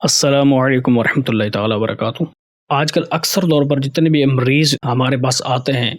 السلام علیکم ورحمۃ اللہ تعالیٰ وبرکاتہ۔ آج کل اکثر طور پر جتنے بھی مریض ہمارے پاس آتے ہیں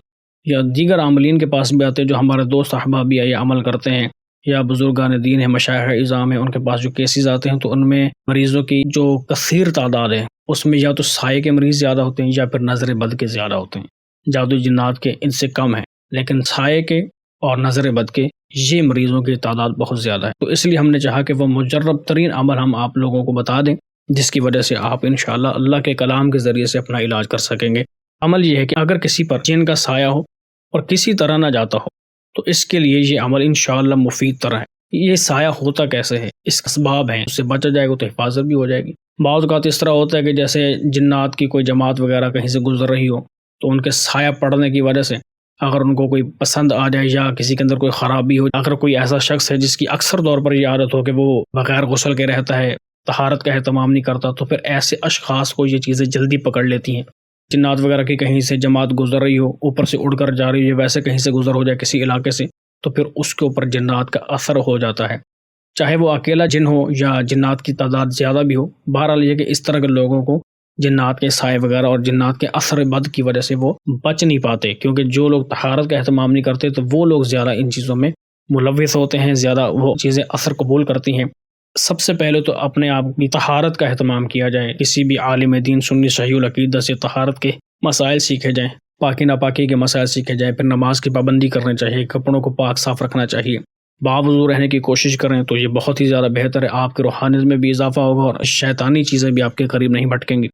یا دیگر عاملین کے پاس بھی آتے ہیں جو ہمارے دوست احباب بھی یہ عمل کرتے ہیں یا بزرگان دین ہیں، مشائخ اعظام ہیں، ان کے پاس جو کیسز آتے ہیں تو ان میں مریضوں کی جو کثیر تعداد ہے اس میں یا تو سائے کے مریض زیادہ ہوتے ہیں یا پھر نظر بد کے زیادہ ہوتے ہیں۔ جادو جنات کے ان سے کم ہیں، لیکن سائے کے اور نظر بد کے یہ مریضوں کی تعداد بہت زیادہ ہے۔ تو اس لیے ہم نے چاہا کہ وہ مجرب ترین عمل ہم آپ لوگوں کو بتا دیں جس کی وجہ سے آپ انشاءاللہ اللہ کے کلام کے ذریعے سے اپنا علاج کر سکیں گے۔ عمل یہ ہے کہ اگر کسی پر جن کا سایہ ہو اور کسی طرح نہ جاتا ہو تو اس کے لیے یہ عمل انشاءاللہ مفید طرح ہے۔ یہ سایہ ہوتا کیسے ہے، اس اسباب ہیں، اس سے بچا جائے گا تو حفاظت بھی ہو جائے گی۔ بعض اوقات اس طرح ہوتا ہے کہ جیسے جنات کی کوئی جماعت وغیرہ کہیں سے گزر رہی ہو تو ان کے سایہ پڑنے کی وجہ سے اگر ان کو کوئی پسند آ جائے یا کسی کے اندر کوئی خرابی ہو، اگر کوئی ایسا شخص ہے جس کی اکثر طور پر یہ عادت ہو کہ وہ بغیر غسل کے رہتا ہے، طہارت کا اہتمام نہیں کرتا، تو پھر ایسے اشخاص کو یہ چیزیں جلدی پکڑ لیتی ہیں۔ جنات وغیرہ کی کہیں سے جماعت گزر رہی ہو، اوپر سے اڑ کر جا رہی ہے، ویسے کہیں سے گزر ہو جائے کسی علاقے سے، تو پھر اس کے اوپر جنات کا اثر ہو جاتا ہے، چاہے وہ اکیلا جن ہو یا جنات کی تعداد زیادہ بھی ہو۔ بہرحال یہ کہ اس طرح کے لوگوں کو جنات کے سائے وغیرہ اور جنات کے اثر بد کی وجہ سے وہ بچ نہیں پاتے، کیونکہ جو لوگ طہارت کا اہتمام نہیں کرتے تو وہ لوگ زیادہ ان چیزوں میں ملوث ہوتے ہیں، زیادہ وہ چیزیں اثر قبول کرتی ہیں۔ سب سے پہلے تو اپنے آپ کی طہارت کا اہتمام کیا جائے، کسی بھی عالم دین سنی صحیح العقیدہ سے طہارت کے مسائل سیکھے جائیں، پاکی ناپاکی کے مسائل سیکھے جائیں، پھر نماز کی پابندی کرنی چاہیے، کپڑوں کو پاک صاف رکھنا چاہیے، باوضو رہنے کی کوشش کریں تو یہ بہت ہی زیادہ بہتر ہے۔ آپ کے روحانیت میں بھی اضافہ ہوگا اور شیطانی چیزیں بھی آپ کے قریب نہیں بھٹکیں گی۔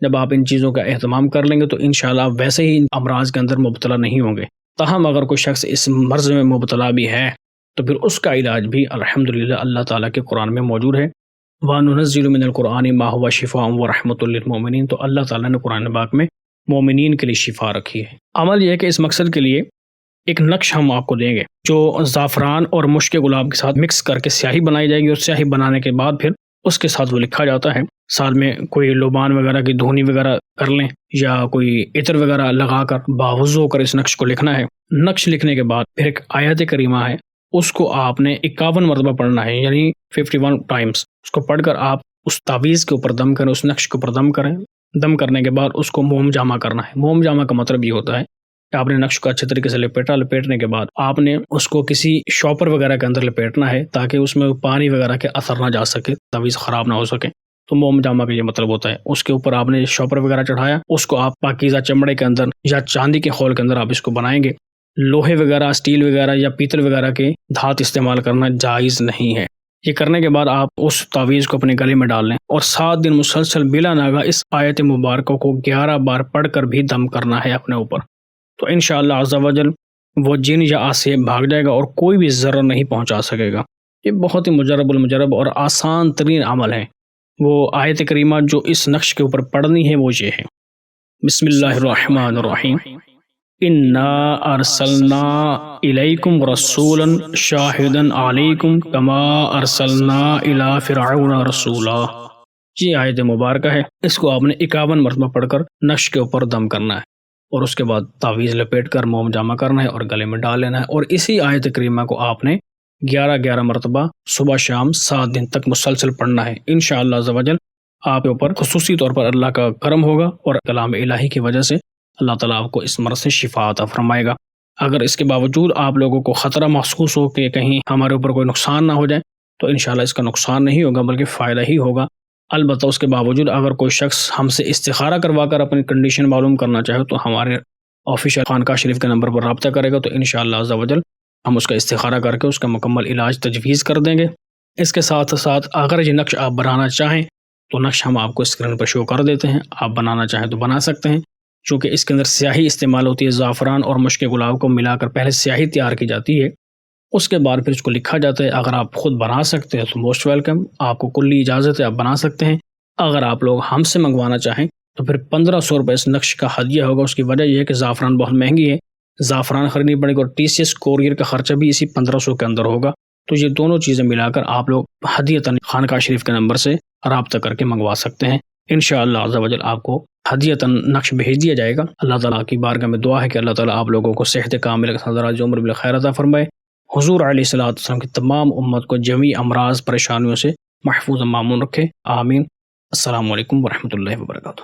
جب آپ ان چیزوں کا اہتمام کر لیں گے تو انشاءاللہ آپ ویسے ہی امراض کے اندر مبتلا نہیں ہوں گے۔ تاہم اگر کوئی شخص اس مرض میں مبتلا بھی ہے تو پھر اس کا علاج بھی الحمدللہ اللہ تعالیٰ کے قرآن میں موجود ہے۔ وَنُنَزِّلُ مِنَ الْقُرْآنِ مَا هُوَ شِفَاءٌ وَرَحْمَةٌ لِّلْمُؤْمِنِينَ، تو اللہ تعالیٰ نے قرآن پاک میں مومنین کے لیے شفا رکھی ہے۔ عمل یہ ہے کہ اس مقصد کے لیے ایک نقش ہم آپ کو دیں گے جو زعفران اور مشک گلاب کے ساتھ مکس کر کے سیاہی بنائی جائے گی، اور سیاہی بنانے کے بعد پھر اس کے ساتھ وہ لکھا جاتا ہے۔ ساتھ میں کوئی لوبان وغیرہ کی دھونی وغیرہ کر لیں یا کوئی عطر وغیرہ لگا کر باوضو کر اس نقش کو لکھنا ہے۔ نقش لکھنے کے بعد پھر ایک آیت کریمہ ہے، اس کو آپ نے 51 مرتبہ پڑھنا ہے، یعنی 51 ٹائمز۔ اس کو پڑھ کر آپ اس تعویذ کے اوپر دم کریں، اس نقش کے اوپر دم کریں۔ دم کرنے کے بعد اس کو موم جامہ کرنا ہے۔ موم جامہ کا مطلب یہ ہوتا ہے کہ آپ نے نقش کو اچھے طریقے سے لپیٹا، لپیٹنے کے بعد آپ نے اس کو کسی شاپر وغیرہ کے اندر لپیٹنا ہے تاکہ اس میں پانی وغیرہ کے اثر نہ جا سکے، تعویذ خراب نہ ہو سکے۔ تو موم جامہ کا یہ مطلب ہوتا ہے۔ اس کے اوپر آپ نے شاپر وغیرہ چڑھایا، اس کو آپ پاکیزہ چمڑے کے اندر یا چاندی کے خول کے اندر آپ اس کو بنائیں گے۔ لوہے وغیرہ، اسٹیل وغیرہ یا پیتل وغیرہ کے دھات استعمال کرنا جائز نہیں ہے۔ یہ کرنے کے بعد آپ اس تعویذ کو اپنے گلے میں ڈال لیں اور 7 دن مسلسل بلا ناغہ اس آیت مبارکہ کو 11 بار پڑھ کر بھی دم کرنا ہے اپنے اوپر۔ تو انشاءاللہ عز و جل وہ جن یا آسے بھاگ جائے گا اور کوئی بھی ضرر نہیں پہنچا سکے گا۔ یہ بہت ہی مجرب المجرب اور آسان ترین عمل ہے۔ وہ آیت کریمہ جو اس نقش کے اوپر پڑھنی ہے وہ یہ ہے، بسم اللہ الرحمن الرحیم، انا ارسلنا الیکم رسولا شاہدا علیکم کما ارسلنا الی فرعون رسولا۔ یہ آیت مبارکہ ہے، اس کو آپ نے 51 مرتبہ پڑھ کر نقش کے اوپر دم کرنا ہے اور اس کے بعد تعویذ لپیٹ کر موم جامہ کرنا ہے اور گلے میں ڈال لینا ہے، اور اسی آیت کریمہ کو آپ نے 11 مرتبہ صبح شام 7 دن تک مسلسل پڑھنا ہے۔ انشاءاللہ عز و جل آپ کے اوپر خصوصی طور پر اللہ کا کرم ہوگا اور کلام الہی کی وجہ سے اللہ تعالیٰ آپ کو اس مرض سے شفا عطا فرمائے گا۔ اگر اس کے باوجود آپ لوگوں کو خطرہ محسوس ہو کہ کہیں ہمارے اوپر کوئی نقصان نہ ہو جائے تو انشاءاللہ اس کا نقصان نہیں ہوگا بلکہ فائدہ ہی ہوگا۔ البتہ اس کے باوجود اگر کوئی شخص ہم سے استخارہ کروا کر اپنی کنڈیشن معلوم کرنا چاہے تو ہمارے آفیشیل خانقاہ شریف کے نمبر پر رابطہ کرے گا، تو انشاءاللہ عز و جل ہم اس کا استخارہ کر کے اس کا مکمل علاج تجویز کر دیں گے۔ اس کے ساتھ ساتھ اگر یہ نقش آپ بنانا چاہیں تو نقش ہم آپ کو اسکرین پر شو کر دیتے ہیں، آپ بنانا چاہیں تو بنا سکتے ہیں۔ چونکہ اس کے اندر سیاہی استعمال ہوتی ہے، زعفران اور مشک گلاب کو ملا کر پہلے سیاہی تیار کی جاتی ہے، اس کے بعد پھر اس کو لکھا جاتا ہے۔ اگر آپ خود بنا سکتے ہیں تو موسٹ ویلکم، آپ کو کلی اجازت ہے، آپ بنا سکتے ہیں۔ اگر آپ لوگ ہم سے منگوانا چاہیں تو پھر 1500 روپے اس نقش کا ہدیہ ہوگا۔ اس کی وجہ یہ ہے کہ زعفران بہت مہنگی ہے، زعفران خریدنی پڑے گی اور TCS کوریئر کا خرچہ بھی اسی 1500 کے اندر ہوگا۔ تو یہ دونوں چیزیں ملا کر آپ لوگ ہدیۃً خانقاہ شریف کے نمبر سے رابطہ کر کے منگوا سکتے ہیں۔ انشاءاللہ عز و جل آپ کو ہدیۃً نقش بھیج دیا جائے گا۔ اللہ تعالیٰ کی بارگاہ میں دعا ہے کہ اللہ تعالیٰ آپ لوگوں کو صحت کاملہ کے ساتھ دراز عمر بالخیر عطا فرمائے۔ حضور علیہ الصلوۃ والسلام کی تمام امت کو جمیع امراض پریشانیوں سے محفوظ و مامون رکھے، آمین۔ السلام علیکم ورحمۃ اللہ وبرکاتہ۔